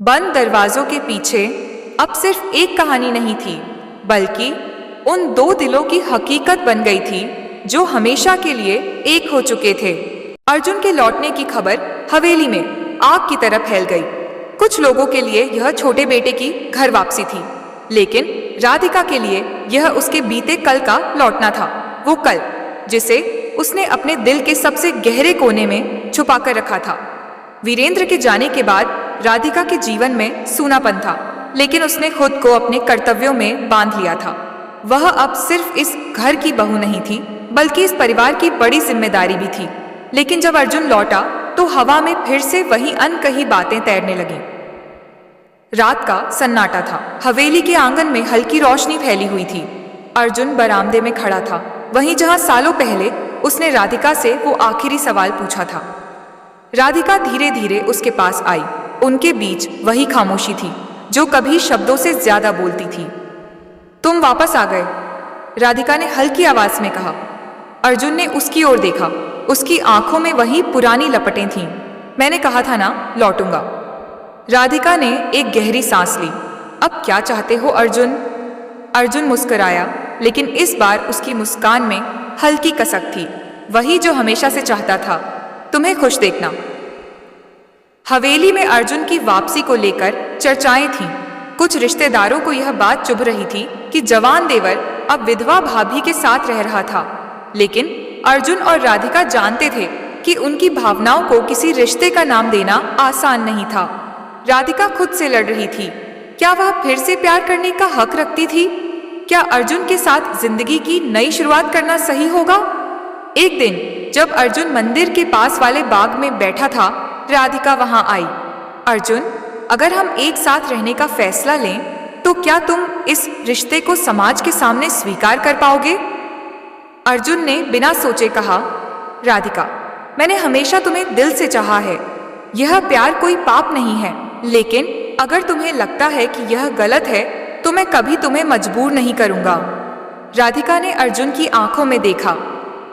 बंद दरवाजों के पीछे अब सिर्फ एक कहानी नहीं थी, बल्कि उन दो दिलों की हकीकत बन गई थी जो हमेशा के लिए एक हो चुके थे। अर्जुन के लौटने की खबर हवेली में आग की तरह फैल गई। कुछ लोगों के लिए यह छोटे बेटे की घर वापसी थी, लेकिन राधिका के लिए यह उसके बीते कल का लौटना था। वो कल जिसे उसने अपने दिल के सबसे गहरे कोने में छुपा कर रखा था। वीरेंद्र के जाने के बाद राधिका के जीवन में सूनापन था, लेकिन उसने खुद को अपने कर्तव्यों में बांध लिया था। वह अब सिर्फ इस घर की बहू नहीं थी, बल्कि इस परिवार की बड़ी जिम्मेदारी भी थी। लेकिन जब अर्जुन लौटा तो हवा में फिर से वही अनकही बातें तैरने लगीं। रात का सन्नाटा था। हवेली के आंगन में हल्की रोशनी फैली हुई थी। अर्जुन बरामदे में खड़ा था, वहीं जहां सालों पहले उसने राधिका से वो आखिरी सवाल पूछा था। राधिका धीरे धीरे उसके पास आई। उनके बीच वही खामोशी थी जो कभी शब्दों से ज्यादा बोलती थी। तुम वापस आ गए, राधिका ने हल्की आवाज में कहा। अर्जुन ने उसकी ओर देखा। उसकी आंखों में वही पुरानी लपटें थीं। मैंने कहा था ना, लौटूंगा। राधिका ने एक गहरी सांस ली। अब क्या चाहते हो अर्जुन? अर्जुन मुस्कुराया, लेकिन इस बार उसकी मुस्कान में हल्की कसक थी, वही जो हमेशा से चाहता था, तुम्हें खुश देखना। हवेली में अर्जुन की वापसी को लेकर चर्चाएं थीं। कुछ रिश्तेदारों को यह बात चुभ रही थी कि जवान देवर अब विधवा भाभी के साथ रह रहा था, लेकिन अर्जुन और राधिका जानते थे कि उनकी भावनाओं को किसी रिश्ते का नाम देना आसान नहीं था। राधिका खुद से लड़ रही थी। क्या वह फिर से प्यार करने का हक रखती थी? क्या अर्जुन के साथ जिंदगी की नई शुरुआत करना सही होगा? एक दिन जब अर्जुन मंदिर के पास वाले बाग में बैठा था, राधिका वहां आई। अर्जुन, अगर हम एक साथ रहने का फैसला लें तो क्या तुम इस रिश्ते को समाज के सामने स्वीकार कर पाओगे? अर्जुन ने बिना सोचे कहा, राधिका, मैंने हमेशा तुम्हें दिल से चाहा है। यह प्यार कोई पाप नहीं है, लेकिन अगर तुम्हें लगता है कि यह गलत है तो मैं कभी तुम्हें मजबूर नहीं करूंगा। राधिका ने अर्जुन की आंखों में देखा।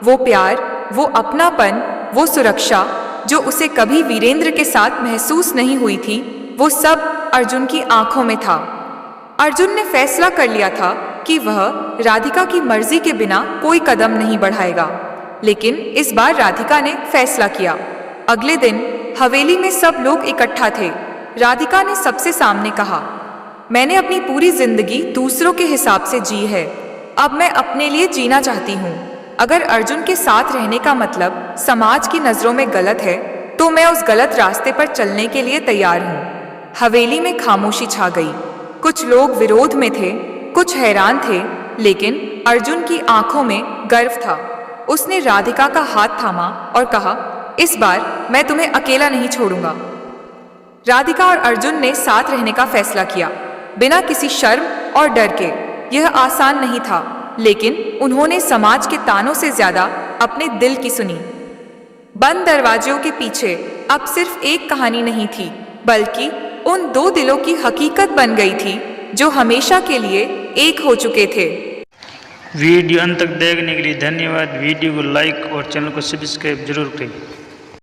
वो प्यार, वो अपनापन, वो सुरक्षा जो उसे कभी वीरेंद्र के साथ महसूस नहीं हुई थी, वो सब अर्जुन की आंखों में था। अर्जुन ने फैसला कर लिया था कि वह राधिका की मर्जी के बिना कोई कदम नहीं बढ़ाएगा। लेकिन इस बार राधिका ने फैसला किया। अगले दिन हवेली में सब लोग इकट्ठा थे। राधिका ने सबसे सामने कहा, मैंने अपनी पूरी जिंदगी दूसरों के हिसाब से जी है, अब मैं अपने लिए जीना चाहती हूँ। अगर अर्जुन के साथ रहने का मतलब समाज की नजरों में गलत है तो मैं उस गलत रास्ते पर चलने के लिए तैयार हूँ। हवेली में खामोशी छा गई। कुछ लोग विरोध में थे, कुछ हैरान थे, लेकिन अर्जुन की आंखों में गर्व था। उसने राधिका का हाथ थामा और कहा, इस बार मैं तुम्हें अकेला नहीं छोड़ूंगा। राधिका और अर्जुन ने साथ रहने का फैसला किया, बिना किसी शर्म और डर के। यह आसान नहीं था, लेकिन उन्होंने समाज के तानों से ज्यादा अपने दिल की सुनी। बंद दरवाजों के पीछे अब सिर्फ एक कहानी नहीं थी, बल्कि उन दो दिलों की हकीकत बन गई थी जो हमेशा के लिए एक हो चुके थे। वीडियो अंत तक देखने के लिए धन्यवाद। वीडियो को लाइक और चैनल को सब्सक्राइब जरूर करें।